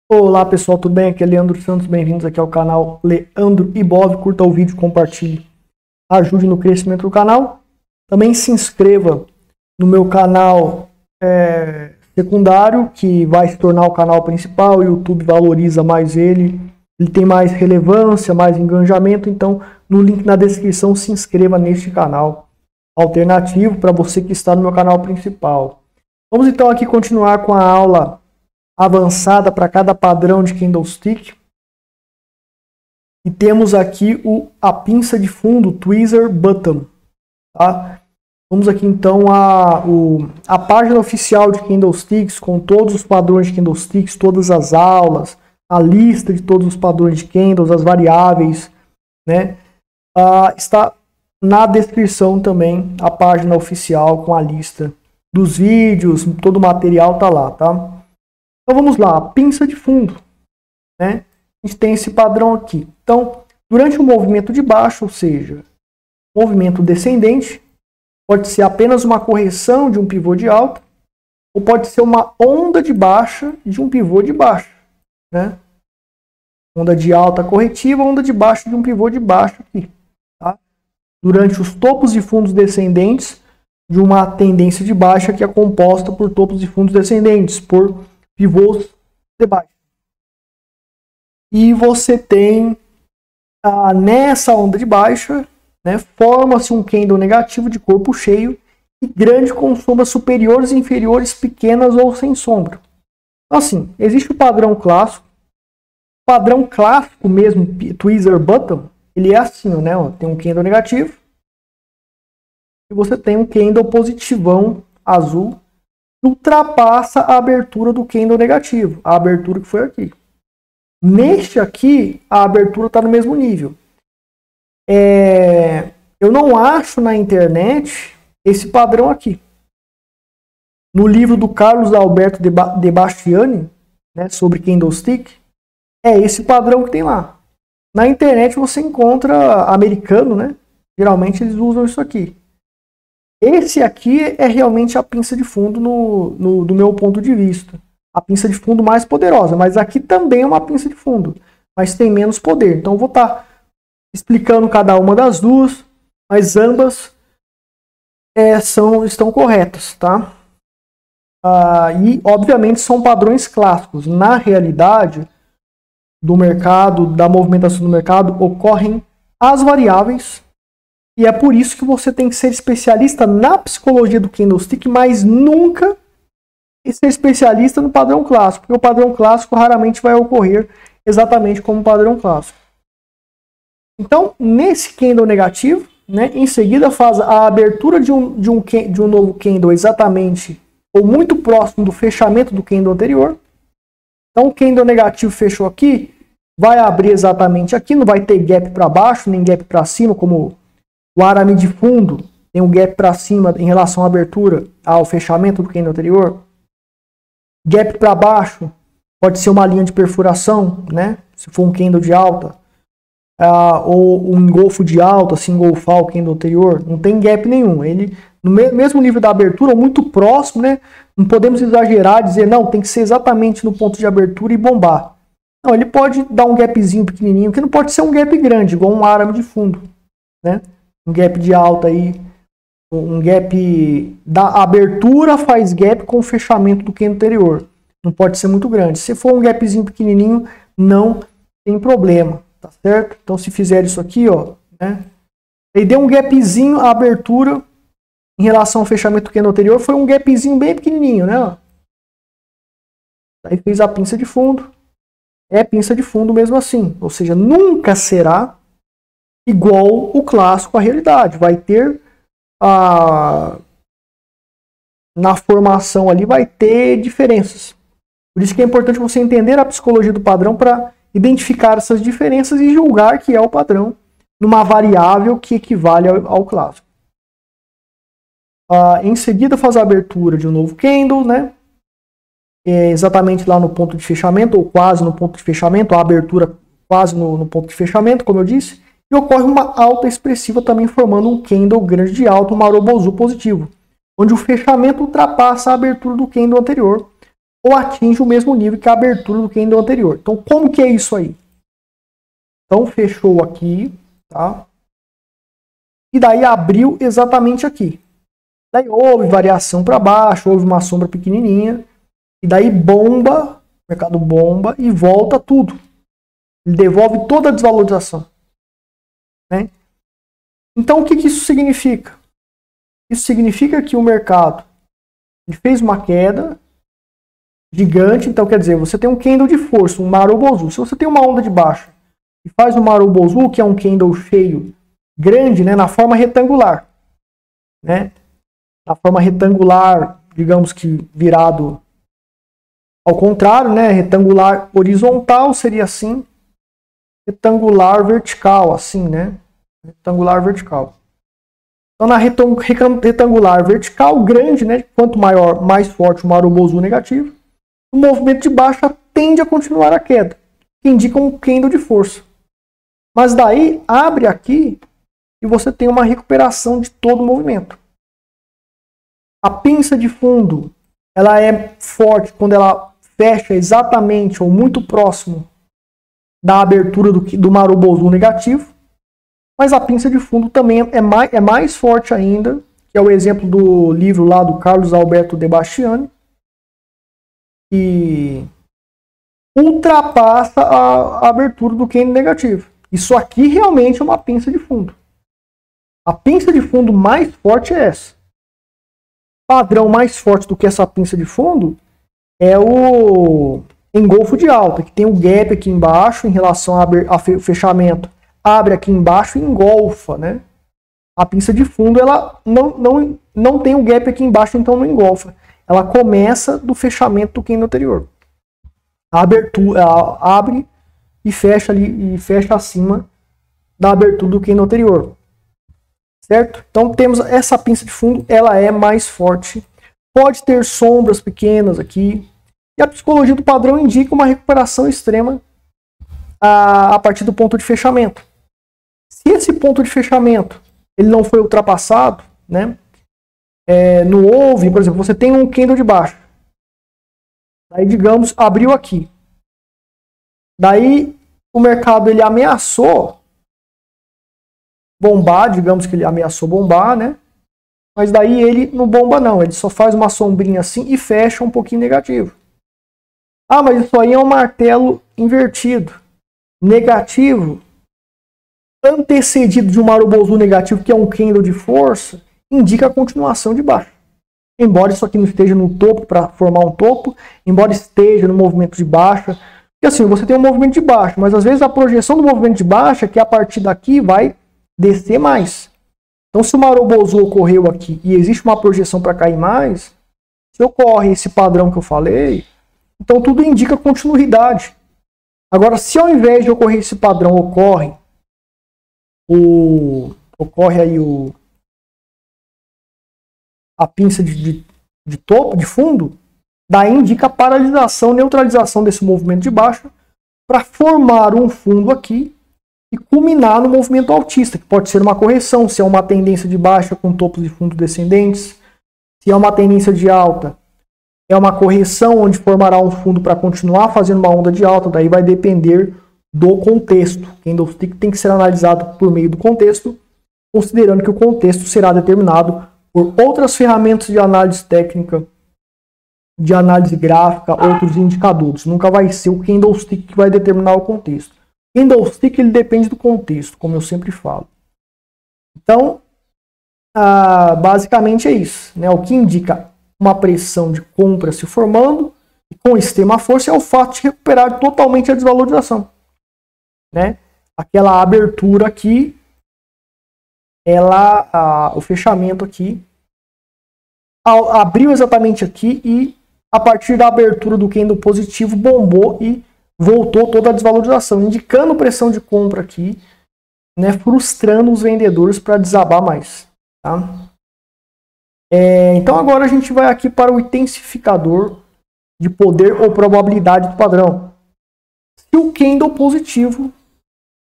Olá pessoal, tudo bem? Aqui é Leandro Santos, bem-vindos aqui ao canal Leandro Ibov. Curta o vídeo, compartilhe, ajude no crescimento do canal. Também se inscreva no meu canal secundário, que vai se tornar o canal principal. O YouTube valoriza mais ele tem mais relevância, mais engajamento. Então, no link na descrição, se inscreva neste canal alternativo para você que está no meu canal principal. Vamos então aqui continuar com a aula avançada para cada padrão de candlestick. E temos aqui a pinça de fundo, tweezer bottom. Tá? Vamos aqui então a página oficial de candlesticks, com todos os padrões de candlesticks, todas as aulas, a lista de todos os padrões de candles, as variáveis, né? Está na descrição também a página oficial com a lista dos vídeos, todo o material está lá, tá? Então vamos lá, pinça de fundo, né? A gente tem esse padrão aqui. Então, durante o movimento de baixo, ou seja, movimento descendente, pode ser apenas uma correção de um pivô de alta, ou pode ser uma onda de baixa de um pivô de baixo, né? Onda de alta corretiva, onda de baixo de um pivô de baixo aqui, tá? Durante os topos e fundos descendentes de uma tendência de baixa que é composta por topos e fundos descendentes, por pivôs de baixo. E você tem nessa onda de baixa, né, forma-se um candle negativo de corpo cheio e grande com sombras superiores e inferiores pequenas ou sem sombra. Então, assim, existe o padrão clássico. O padrão clássico mesmo, tweezer bottom, ele é assim, né? Ó, tem um candle negativo e você tem um candle positivão azul, ultrapassa a abertura do candle negativo, a abertura que foi aqui. Neste aqui, a abertura está no mesmo nível. Eu não acho na internet esse padrão aqui. No livro do Carlos Alberto de Bastiani, né, sobre candlestick, é esse padrão que tem lá. Na internet você encontra americano, né? Geralmente eles usam isso aqui. Esse aqui é realmente a pinça de fundo do meu ponto de vista. A pinça de fundo mais poderosa, mas aqui também é uma pinça de fundo, mas tem menos poder. Então eu vou estar explicando cada uma das duas, mas ambas estão corretas, tá? E obviamente são padrões clássicos. Na realidade do mercado, da movimentação do mercado, ocorrem as variáveis. E é por isso que você tem que ser especialista na psicologia do candlestick, mas nunca ser especialista no padrão clássico, porque o padrão clássico raramente vai ocorrer exatamente como o padrão clássico. Então, nesse candle negativo, né, em seguida faz a abertura de um novo candle exatamente ou muito próximo do fechamento do candle anterior. Então, o candle negativo fechou aqui, vai abrir exatamente aqui, não vai ter gap para baixo, nem gap para cima, como o arame de fundo tem um gap para cima em relação à abertura, ao fechamento do candle anterior. Gap para baixo pode ser uma linha de perfuração, né? Se for um candle de alta, ou um engolfo de alta, se engolfar o candle anterior, não tem gap nenhum. Ele no mesmo nível da abertura, ou muito próximo, né? Não podemos exagerar, dizer não, tem que ser exatamente no ponto de abertura e bombar. Não, ele pode dar um gapzinho pequenininho, que não pode ser um gap grande, igual um arame de fundo, né? Um gap de alta aí, um gap da abertura faz gap com o fechamento do candle anterior. Não pode ser muito grande. Se for um gapzinho pequenininho, não tem problema, tá certo? Então se fizer isso aqui, ó, né? Ele deu um gapzinho, a abertura em relação ao fechamento do candle anterior foi um gapzinho bem pequenininho, né? Ó. Aí fez a pinça de fundo. É pinça de fundo mesmo assim, ou seja, nunca será igual o clássico à realidade. Vai ter na formação ali vai ter diferenças. Por isso que é importante você entender a psicologia do padrão para identificar essas diferenças e julgar que é o padrão numa variável que equivale ao clássico. Em seguida faz a abertura de um novo candle, né? Exatamente lá no ponto de fechamento, ou quase no ponto de fechamento, a abertura quase no ponto de fechamento, como eu disse. E ocorre uma alta expressiva também formando um candle grande de alta, um Marubozu positivo, onde o fechamento ultrapassa a abertura do candle anterior, ou atinge o mesmo nível que a abertura do candle anterior. Então, como que é isso aí? Então, fechou aqui, tá? E daí abriu exatamente aqui. Daí houve variação para baixo, houve uma sombra pequenininha, e daí bomba, o mercado bomba e volta tudo. Ele devolve toda a desvalorização, né? Então, o que isso significa? Isso significa que o mercado ele fez uma queda gigante. Então, quer dizer, você tem um candle de força, um Marubozu. Se você tem uma onda de baixa e faz um Marubozu, que é um candle cheio, grande, né, na forma retangular, né? Na forma retangular, digamos que virado ao contrário, né? Retangular horizontal seria assim, retangular vertical, assim, né? Retangular vertical. Então, na retangular vertical, grande, né? Quanto maior, mais forte o Marubozu negativo, o movimento de baixa tende a continuar a queda, que indica um candle de força. Mas daí, abre aqui e você tem uma recuperação de todo o movimento. A pinça de fundo, ela é forte quando ela fecha exatamente ou muito próximo da abertura do Marubozu negativo. Mas a pinça de fundo também é mais forte ainda, que é o exemplo do livro lá do Carlos Alberto de Bastiani, que ultrapassa a abertura do candle negativo. Isso aqui realmente é uma pinça de fundo. A pinça de fundo mais forte é essa. Padrão mais forte do que essa pinça de fundo é o engolfo de alta, que tem um gap aqui embaixo em relação ao fechamento. Abre aqui embaixo e engolfa, né? A pinça de fundo ela não tem um gap aqui embaixo, então não engolfa. Ela começa do fechamento do candle anterior. A abertura ela abre e fecha ali e fecha acima da abertura do candle anterior. Certo? Então temos essa pinça de fundo, ela é mais forte. Pode ter sombras pequenas aqui. E a psicologia do padrão indica uma recuperação extrema a partir do ponto de fechamento. Se esse ponto de fechamento ele não foi ultrapassado, né? Não houve, por exemplo, você tem um candle de baixo. Daí, digamos, abriu aqui. Daí o mercado ele ameaçou bombar, digamos que ele ameaçou bombar, né? Mas daí ele não bomba não, ele só faz uma sombrinha assim e fecha um pouquinho negativo. Ah, mas isso aí é um martelo invertido. Negativo, antecedido de um Marubozu negativo, que é um candle de força, indica a continuação de baixa. Embora isso aqui não esteja no topo para formar um topo, embora esteja no movimento de baixa. Porque assim, você tem um movimento de baixa, mas às vezes a projeção do movimento de baixa, que a partir daqui vai descer mais. Então se o Marubozu ocorreu aqui e existe uma projeção para cair mais, se ocorre esse padrão que eu falei, então tudo indica continuidade. Agora, se ao invés de ocorrer esse padrão, ocorre aí a pinça de topo, de fundo, daí indica a paralisação, neutralização desse movimento de baixa para formar um fundo aqui e culminar no movimento altista, que pode ser uma correção, se é uma tendência de baixa com topos de fundo descendentes, se é uma tendência de alta, é uma correção onde formará um fundo para continuar fazendo uma onda de alta, daí vai depender do contexto. Candlestick tem que ser analisado por meio do contexto, considerando que o contexto será determinado por outras ferramentas de análise técnica, de análise gráfica, outros indicadores. Nunca vai ser o candlestick que vai determinar o contexto. O candlestick ele depende do contexto, como eu sempre falo. Então, basicamente é isso, né? O que indica uma pressão de compra se formando e com extrema força é o fato de recuperar totalmente a desvalorização, né? Aquela abertura aqui, o fechamento aqui abriu exatamente aqui e a partir da abertura do candle positivo bombou e voltou toda a desvalorização, indicando pressão de compra aqui, né? Frustrando os vendedores para desabar mais, tá? Então agora a gente vai aqui para o intensificador de poder ou probabilidade do padrão. Se o candle positivo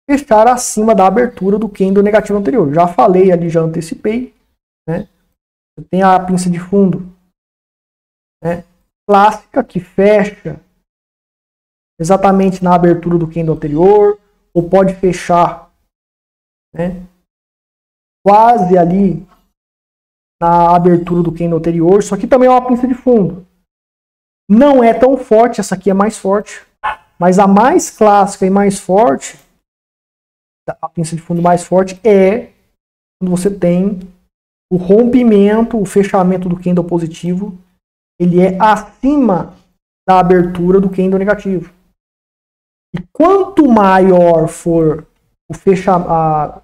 fechar acima da abertura do candle negativo anterior. Já falei ali, já antecipei, né? Tem a pinça de fundo, né? clássica que fecha exatamente na abertura do candle anterior, ou pode fechar, né, quase ali na abertura do candle anterior. Isso aqui também é uma pinça de fundo. Não é tão forte, essa aqui é mais forte, mas a mais clássica e mais forte, a pinça de fundo mais forte é quando você tem o rompimento, o fechamento do candle positivo, ele é acima da abertura do candle negativo. E quanto maior for o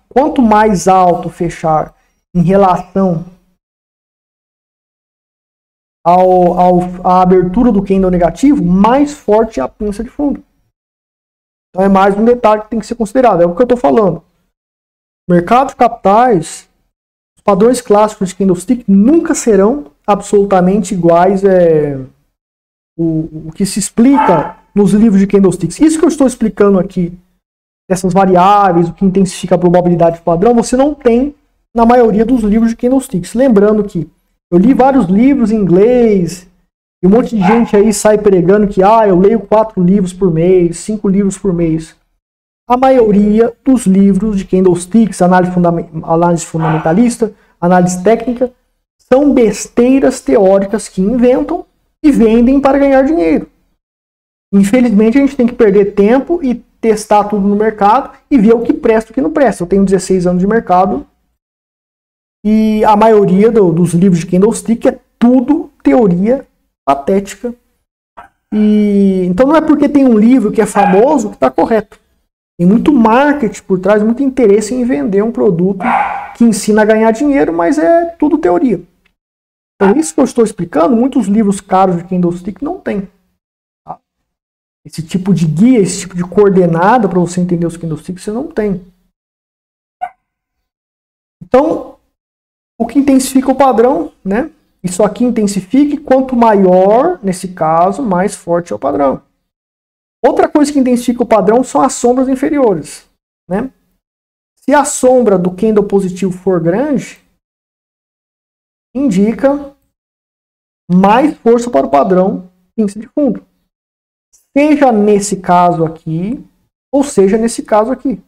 quanto mais alto fechar em relação à abertura do candle negativo, mais forte é a pinça de fundo. Então é mais um detalhe que tem que ser considerado. É o que eu estou falando. Mercado de capitais, os padrões clássicos de candlestick nunca serão absolutamente iguais o que se explica nos livros de candlesticks. Isso que eu estou explicando aqui, dessas variáveis, o que intensifica a probabilidade do padrão, você não tem na maioria dos livros de candlesticks. Lembrando que eu li vários livros em inglês, e um monte de gente aí sai pregando que eu leio 4 livros por mês, 5 livros por mês. A maioria dos livros de candlesticks, análise fundamentalista, análise técnica, são besteiras teóricas que inventam e vendem para ganhar dinheiro. Infelizmente, a gente tem que perder tempo e testar tudo no mercado e ver o que presta e o que não presta. Eu tenho 16 anos de mercado e a maioria dos livros de candlestick é tudo teoria patética. Então não é porque tem um livro que é famoso que está correto. Tem muito marketing por trás, muito interesse em vender um produto que ensina a ganhar dinheiro, mas é tudo teoria. Então isso que eu estou explicando, muitos livros caros de candlestick não tem. Esse tipo de guia, esse tipo de coordenada para você entender os candlesticks, você não tem. Então, o que intensifica o padrão, né? Isso aqui intensifica e quanto maior, nesse caso, mais forte é o padrão. Outra coisa que intensifica o padrão são as sombras inferiores, né? Se a sombra do candle positivo for grande, indica mais força para o padrão pinça de fundo. Seja nesse caso aqui, ou seja nesse caso aqui.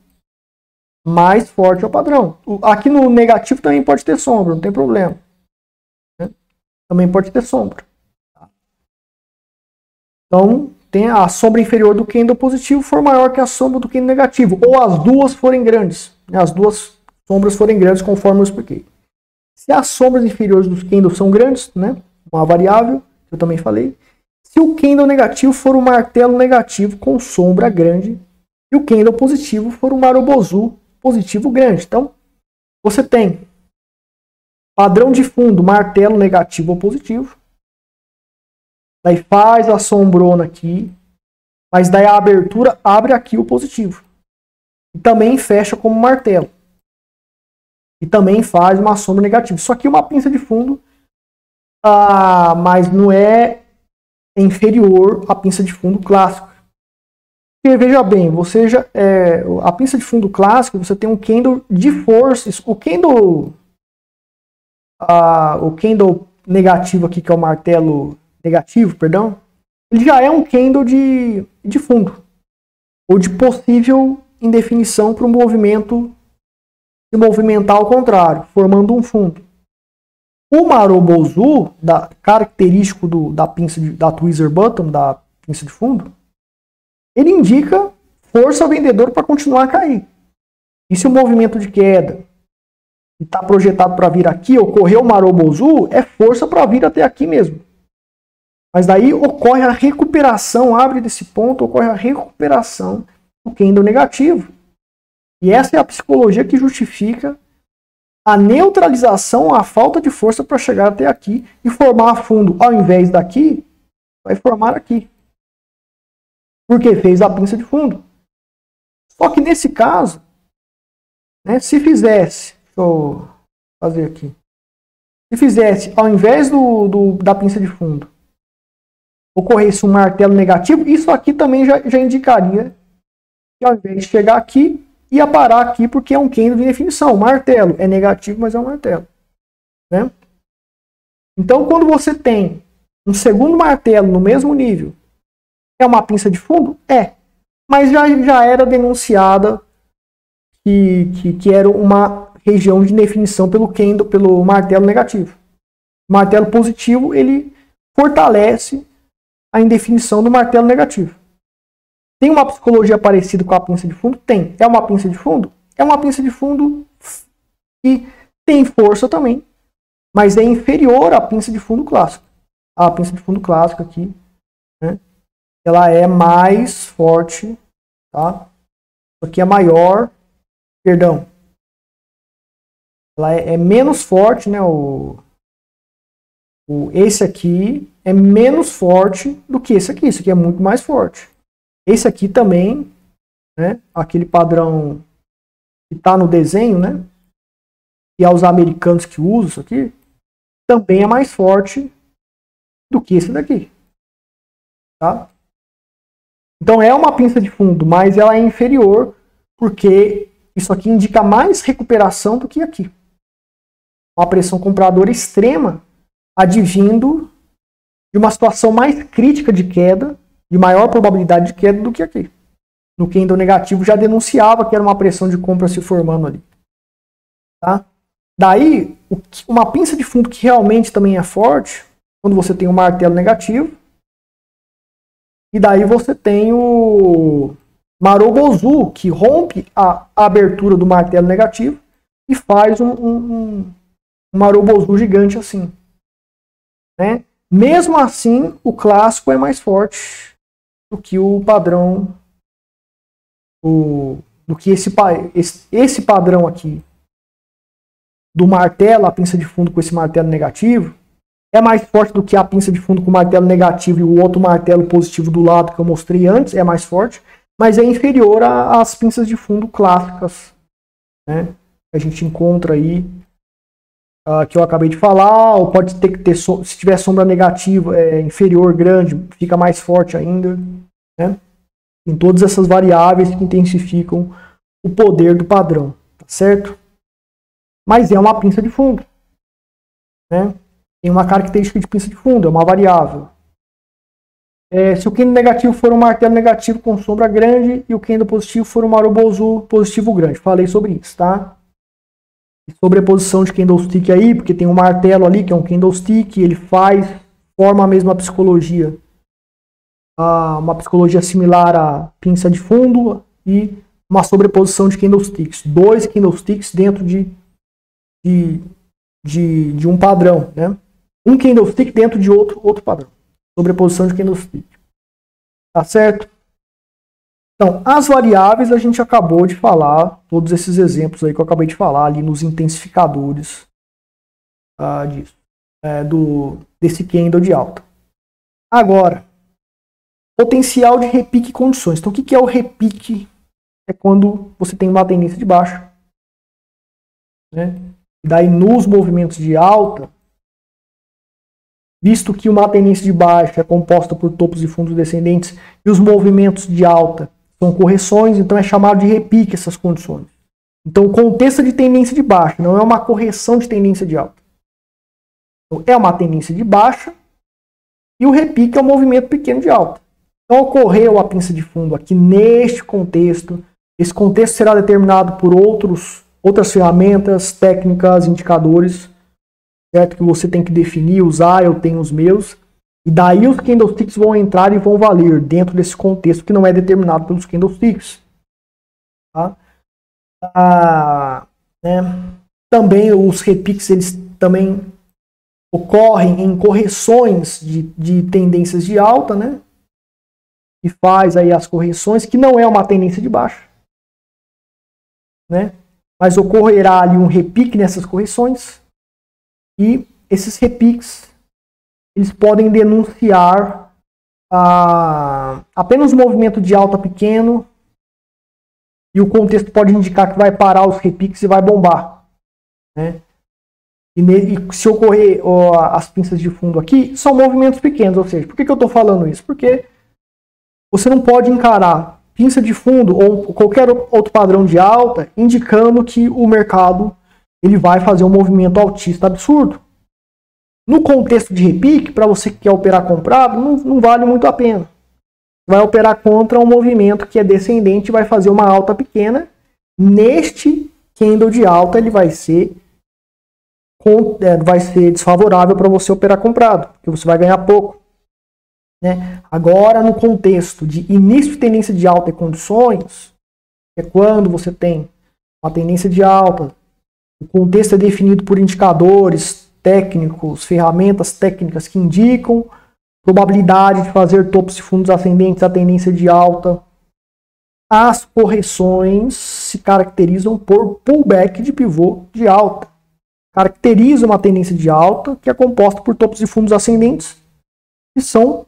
Mais forte é o padrão. Aqui no negativo também pode ter sombra, não tem problema. Né? Também pode ter sombra. Então, tem a sombra inferior do candle positivo for maior que a sombra do candle negativo. Ou as duas forem grandes. Né? As duas sombras forem grandes, conforme eu expliquei. Se as sombras inferiores dos candles são grandes, né? Uma variável, que eu também falei. Se o candle negativo for um martelo negativo com sombra grande e o candle positivo for um marubozu positivo grande. Então, você tem padrão de fundo, martelo negativo ou positivo. Daí faz a sombrona aqui, mas daí a abertura abre aqui o positivo. E também fecha como martelo. E também faz uma sombra negativa. Isso aqui é uma pinça de fundo, mas não é inferior à pinça de fundo clássica. Porque, veja bem, a pinça de fundo clássica, você tem um candle de forças. O candle negativo aqui, que é o martelo negativo, perdão, ele já é um candle de fundo. Ou de possível indefinição para o movimento se movimentar ao contrário, formando um fundo. O marubozu, característico da pinça da tweezer bottom, da pinça de fundo, ele indica força vendedora para continuar a cair. E se o movimento de queda está projetado para vir aqui, ocorreu o marubozu, é força para vir até aqui mesmo. Mas daí ocorre a recuperação, abre desse ponto, ocorre a recuperação do candle negativo. E essa é a psicologia que justifica a neutralização, a falta de força para chegar até aqui e formar fundo. Ao invés daqui, vai formar aqui. Porque fez a pinça de fundo. Só que nesse caso, né, se fizesse, deixa eu fazer aqui. Se fizesse, ao invés da pinça de fundo, ocorresse um martelo negativo, isso aqui também já indicaria que ao invés de chegar aqui, ia parar aqui porque é um candle de definição. Martelo é negativo, mas é um martelo. Né? Então, quando você tem um segundo martelo no mesmo nível é uma pinça de fundo? É. Mas já era denunciada que era uma região de indefinição pelo martelo negativo. O martelo positivo, ele fortalece a indefinição do martelo negativo. Tem uma psicologia parecida com a pinça de fundo? Tem. É uma pinça de fundo? É uma pinça de fundo que tem força também, mas é inferior à pinça de fundo clássica. A pinça de fundo clássica aqui, né, ela é mais forte, tá? Isso aqui é maior, perdão. Ela é menos forte, né? Esse aqui é menos forte do que esse aqui. Esse aqui é muito mais forte. Esse aqui também, né? Aquele padrão que está no desenho, né? E aos americanos que usam isso aqui, também é mais forte do que esse daqui. Tá? Então é uma pinça de fundo, mas ela é inferior porque isso aqui indica mais recuperação do que aqui. Uma pressão compradora extrema advindo de uma situação mais crítica de queda, de maior probabilidade de queda do que aqui. No candle negativo já denunciava que era uma pressão de compra se formando ali. Tá? Daí, uma pinça de fundo que realmente também é forte, quando você tem um martelo negativo, e daí você tem o Marubozu, que rompe a abertura do martelo negativo e faz um Marubozu gigante assim. Né? Mesmo assim, o clássico é mais forte do que o padrão, do que esse padrão aqui do martelo, a pinça de fundo com esse martelo negativo, é mais forte do que a pinça de fundo com o martelo negativo e o outro martelo positivo do lado que eu mostrei antes, é mais forte, mas é inferior às pinças de fundo clássicas, né? Que a gente encontra aí, que eu acabei de falar, ou pode ter que ter, se tiver sombra negativa, inferior, grande, fica mais forte ainda, né? Em todas essas variáveis que intensificam o poder do padrão, tá certo? Mas é uma pinça de fundo, né? Tem uma característica de pinça de fundo, é uma variável. Se o candle negativo for um martelo negativo com sombra grande e o candle positivo for um Marubozu positivo grande. Falei sobre isso, tá? E sobreposição de candlestick aí, porque tem um martelo ali que é um candlestick, ele forma a mesma psicologia. Uma psicologia similar à pinça de fundo e uma sobreposição de candlesticks. 2 candlesticks dentro de um padrão, né? Um candlestick dentro de outro padrão. Sobreposição de candlestick. Tá certo? Então, as variáveis a gente acabou de falar, todos esses exemplos aí que eu acabei de falar ali nos intensificadores desse candle de alta. Agora, potencial de repique e condições. Então, o que é o repique? É quando você tem uma tendência de baixa, né? Daí, nos movimentos de alta, visto que uma tendência de baixa é composta por topos e fundos descendentes e os movimentos de alta são correções, então é chamado de repique essas condições. Então, o contexto de tendência de baixa não é uma correção de tendência de alta. Então, é uma tendência de baixa e o repique é um movimento pequeno de alta. Então, ocorreu a pinça de fundo aqui neste contexto. Esse contexto será determinado por outras ferramentas, técnicas, indicadores, certo? Que você tem que definir, usar, eu tenho os meus. E daí os candlesticks vão entrar e vão valer dentro desse contexto que não é determinado pelos candlesticks. Tá? Né? Também os repiques, eles também ocorrem em correções de tendências de alta, né? E faz aí as correções, que não é uma tendência de baixa, né? Mas ocorrerá ali um repique nessas correções e esses repiques eles podem denunciar apenas um movimento de alta pequeno e o contexto pode indicar que vai parar os repiques e vai bombar, né? E se ocorrer as pinças de fundo aqui, são movimentos pequenos, ou seja, por que eu estou falando isso? Porque você não pode encarar pinça de fundo ou qualquer outro padrão de alta indicando que o mercado ele vai fazer um movimento altista absurdo. No contexto de repique, para você que quer operar comprado, não vale muito a pena. Vai operar contra um movimento que é descendente e vai fazer uma alta pequena. Neste candle de alta, ele vai ser desfavorável para você operar comprado, porque você vai ganhar pouco. Né? Agora, no contexto de início de tendência de alta e condições, que é quando você tem uma tendência de alta, o contexto é definido por indicadores técnicos, ferramentas técnicas que indicam probabilidade de fazer topos e fundos ascendentes à tendência de alta. As correções se caracterizam por pullback de pivô de alta. Caracteriza uma tendência de alta que é composta por topos e fundos ascendentes, que são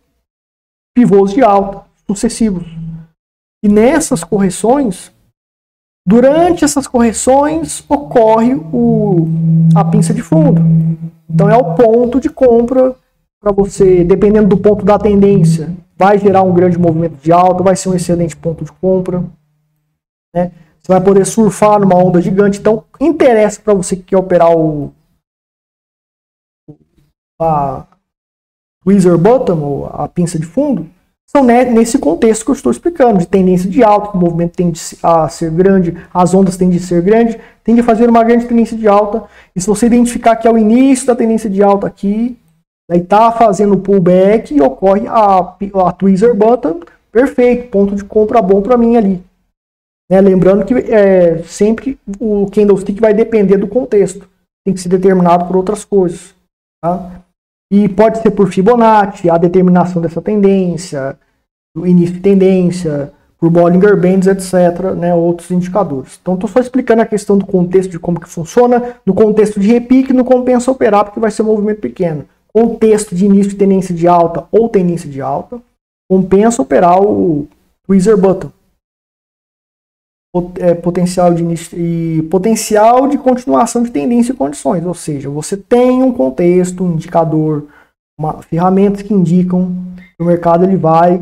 pivôs de alta sucessivos. E nessas correções, durante essas correções, ocorre a pinça de fundo. Então é o ponto de compra para você, dependendo do ponto da tendência, vai gerar um grande movimento de alta, vai ser um excelente ponto de compra. Né? Você vai poder surfar numa onda gigante. Então, interessa para você que quer operar a tweezer bottom, ou a pinça de fundo, são nesse contexto que eu estou explicando, de tendência de alta, que o movimento tende a ser grande, as ondas tendem a ser grandes, tende a fazer uma grande tendência de alta. E se você identificar que é o início da tendência de alta aqui, daí está fazendo o pullback e ocorre a tweezer bottom, perfeito, ponto de compra bom para mim ali. Né? Lembrando que sempre o candlestick vai depender do contexto, tem que ser determinado por outras coisas. Tá? E pode ser por Fibonacci, a determinação dessa tendência, o início de tendência, por Bollinger Bands, etc., né, outros indicadores. Então, estou só explicando a questão do contexto de como que funciona, no contexto de repique, no compensa operar, porque vai ser um movimento pequeno. Contexto de início de tendência de alta ou tendência de alta, compensa operar o tweezer bottom. Potencial de início e potencial de continuação de tendência e condições, ou seja, você tem um contexto, um indicador, ferramentas que indicam que o mercado ele vai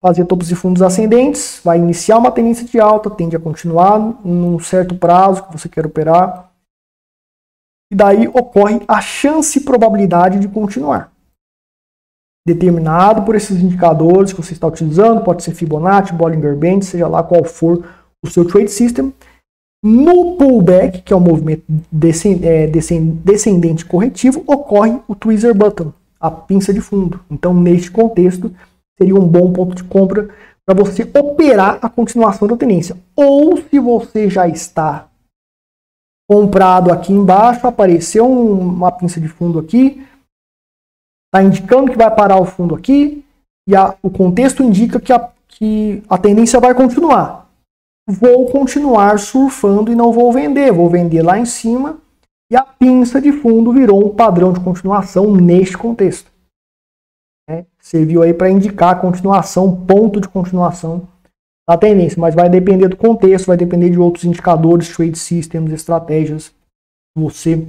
fazer topos e fundos ascendentes, vai iniciar uma tendência de alta, tende a continuar num certo prazo que você quer operar, e daí ocorre a chance e probabilidade de continuar. Determinado por esses indicadores que você está utilizando, pode ser Fibonacci, Bollinger Bands, seja lá qual for o seu trade system. No pullback, que é o movimento descendente corretivo, ocorre o tweezer bottom, a pinça de fundo. Então, neste contexto, seria um bom ponto de compra para você operar a continuação da tendência. Ou se você já está comprado aqui embaixo, apareceu uma pinça de fundo aqui, está indicando que vai parar o fundo aqui, e o contexto indica que a tendência vai continuar. Vou continuar surfando e não vou vender lá em cima, e a pinça de fundo virou um padrão de continuação neste contexto. Serviu aí para indicar a continuação, ponto de continuação da tendência, mas vai depender do contexto, vai depender de outros indicadores, trade systems, estratégias que você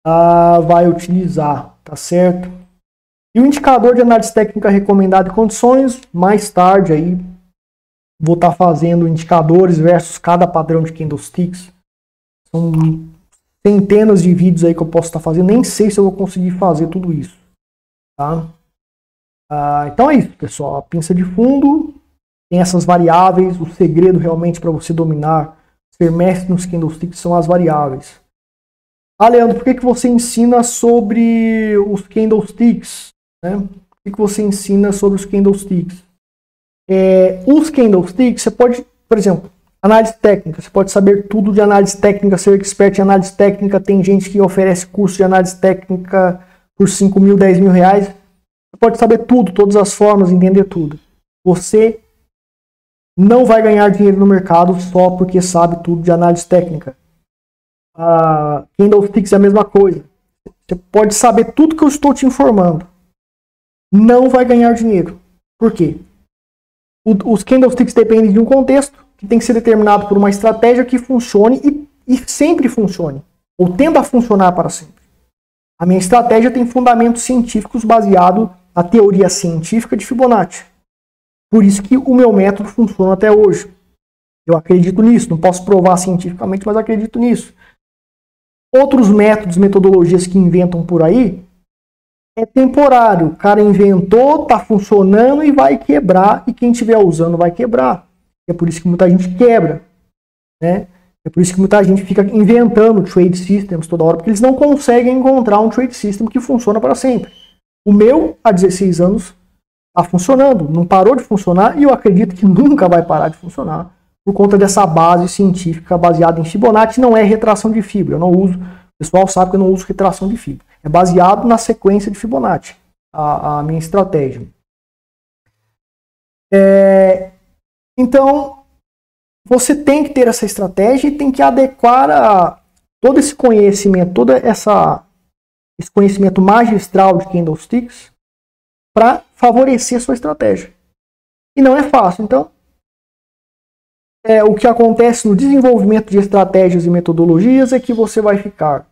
vai utilizar, tá certo? E o indicador de análise técnica recomendado em condições, mais tarde aí vou estar fazendo indicadores versus cada padrão de candlesticks. São centenas de vídeos aí que eu posso estar fazendo, nem sei se eu vou conseguir fazer tudo isso, tá? Então é isso, pessoal. A pinça de fundo tem essas variáveis. O segredo realmente para você dominar, ser mestre nos candlesticks são as variáveis. Leandro, por que você ensina sobre os candlesticks? Né? Por que você ensina sobre os candlesticks? Os candlesticks, você pode, por exemplo, análise técnica, você pode saber tudo de análise técnica, ser expert em análise técnica. Tem gente que oferece curso de análise técnica por 5 mil, 10 mil reais. Você pode saber tudo, todas as formas, entender tudo. Você não vai ganhar dinheiro no mercado só porque sabe tudo de análise técnica. Candlesticks é a mesma coisa. Você pode saber tudo que eu estou te informando. Não vai ganhar dinheiro. Por quê? Os candlesticks dependem de um contexto que tem que ser determinado por uma estratégia que funcione e sempre funcione. Ou tenda a funcionar para sempre. A minha estratégia tem fundamentos científicos baseados na teoria científica de Fibonacci. Por isso que o meu método funciona até hoje. Eu acredito nisso. Não posso provar cientificamente, mas acredito nisso. Outros métodos, metodologias que inventam por aí, é temporário. O cara inventou, tá funcionando e vai quebrar, e quem estiver usando vai quebrar. É por isso que muita gente quebra, né? É por isso que muita gente fica inventando trade systems toda hora, porque eles não conseguem encontrar um trade system que funciona para sempre. O meu, há 16 anos, está funcionando, não parou de funcionar, e eu acredito que nunca vai parar de funcionar por conta dessa base científica baseada em Fibonacci. Não é retração de fibra, eu não uso, o pessoal sabe que eu não uso retração de fibra. É baseado na sequência de Fibonacci, a minha estratégia. Então, você tem que ter essa estratégia e tem que adequar todo esse conhecimento, esse conhecimento magistral de candlesticks para favorecer a sua estratégia. E não é fácil. Então, o que acontece no desenvolvimento de estratégias e metodologias é que você vai ficar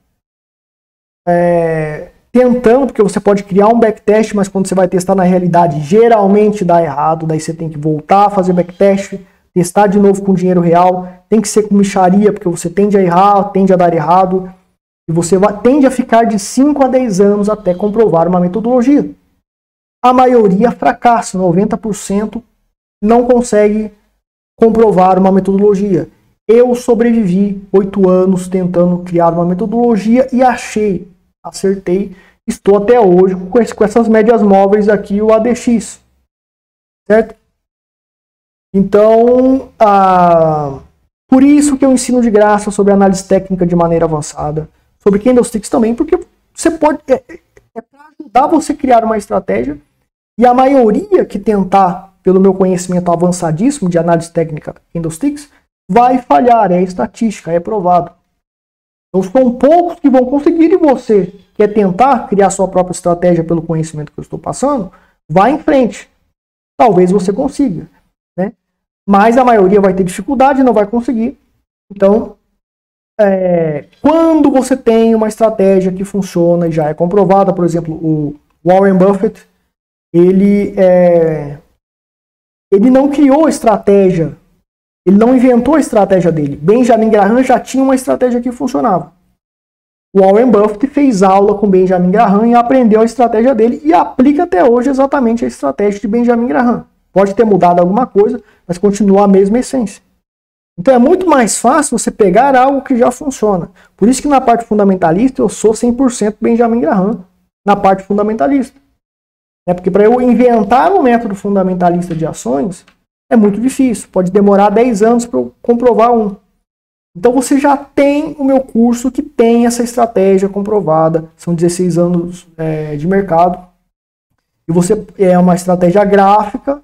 tentando, porque você pode criar um backtest, mas quando você vai testar na realidade, geralmente dá errado, daí você tem que voltar a fazer backtest, testar de novo com dinheiro real, tem que ser com mixaria, porque você tende a errar, tende a dar errado, e você tende a ficar de 5 a 10 anos até comprovar uma metodologia. A maioria fracassa, 90% não consegue comprovar uma metodologia. Eu sobrevivi 8 anos tentando criar uma metodologia e acertei, estou até hoje com essas médias móveis aqui, o ADX, certo? Então, por isso que eu ensino de graça sobre análise técnica de maneira avançada, sobre candlesticks também, porque você pode, para ajudar você a criar uma estratégia, e a maioria que tentar, pelo meu conhecimento avançadíssimo de análise técnica candlesticks, vai falhar, é estatística, é provado. Então são poucos que vão conseguir, e você quer tentar criar sua própria estratégia pelo conhecimento que eu estou passando, vá em frente. Talvez você consiga, né? Mas a maioria vai ter dificuldade e não vai conseguir. Então, quando você tem uma estratégia que funciona e já é comprovada, por exemplo, o Warren Buffett, ele não criou estratégia, ele não inventou a estratégia dele. Benjamin Graham já tinha uma estratégia que funcionava. O Warren Buffett fez aula com Benjamin Graham e aprendeu a estratégia dele e aplica até hoje exatamente a estratégia de Benjamin Graham. Pode ter mudado alguma coisa, mas continua a mesma essência. Então é muito mais fácil você pegar algo que já funciona. Por isso que na parte fundamentalista eu sou 100% Benjamin Graham na parte fundamentalista. Porque para eu inventar um método fundamentalista de ações é muito difícil. Pode demorar 10 anos para eu comprovar um. Então você já tem o meu curso que tem essa estratégia comprovada. São 16 anos de mercado. E você é uma estratégia gráfica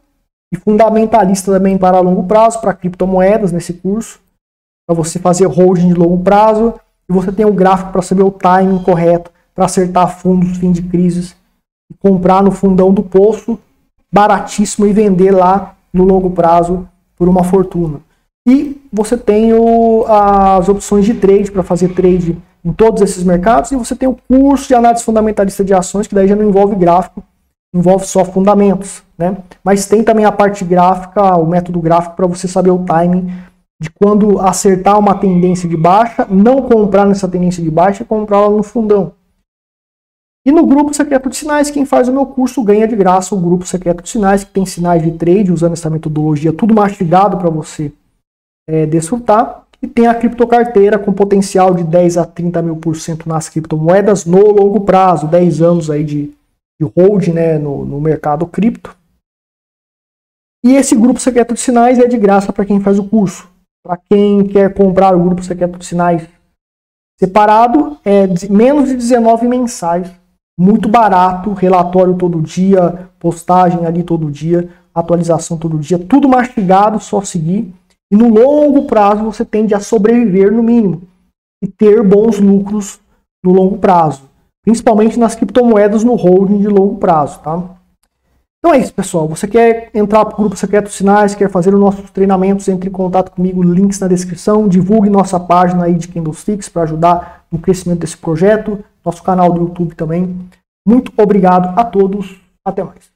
e fundamentalista também para longo prazo, para criptomoedas nesse curso. Para você fazer holding de longo prazo. E você tem um gráfico para saber o timing correto, para acertar fundos fim de crises. E comprar no fundão do poço, baratíssimo, e vender lá no longo prazo por uma fortuna. E você tem as opções de trade para fazer trade em todos esses mercados, e você tem o curso de análise fundamentalista de ações, que daí já não envolve gráfico, envolve só fundamentos, né? Mas tem também a parte gráfica, o método gráfico, para você saber o timing de quando acertar uma tendência de baixa, não comprar nessa tendência de baixa e comprar lá no fundão. E no grupo secreto de sinais, quem faz o meu curso ganha de graça o grupo secreto de sinais, que tem sinais de trade usando essa metodologia, tudo mastigado para você desfrutar. E tem a criptocarteira com potencial de 10 a 30 mil % nas criptomoedas no longo prazo, 10 anos aí de hold, né, no mercado cripto. E esse grupo secreto de sinais é de graça para quem faz o curso. Para quem quer comprar o grupo secreto de sinais separado, é menos de 19 mensais. Muito barato, relatório todo dia, postagem ali todo dia, atualização todo dia, tudo mastigado, só seguir. E no longo prazo você tende a sobreviver no mínimo e ter bons lucros no longo prazo, principalmente nas criptomoedas no holding de longo prazo, tá? Então é isso, pessoal. Você quer entrar para o grupo secreto Sinais, quer fazer os nossos treinamentos, entre em contato comigo, links na descrição, divulgue nossa página aí de Candlesticks para ajudar no crescimento desse projeto, nosso canal do YouTube também. Muito obrigado a todos, até mais.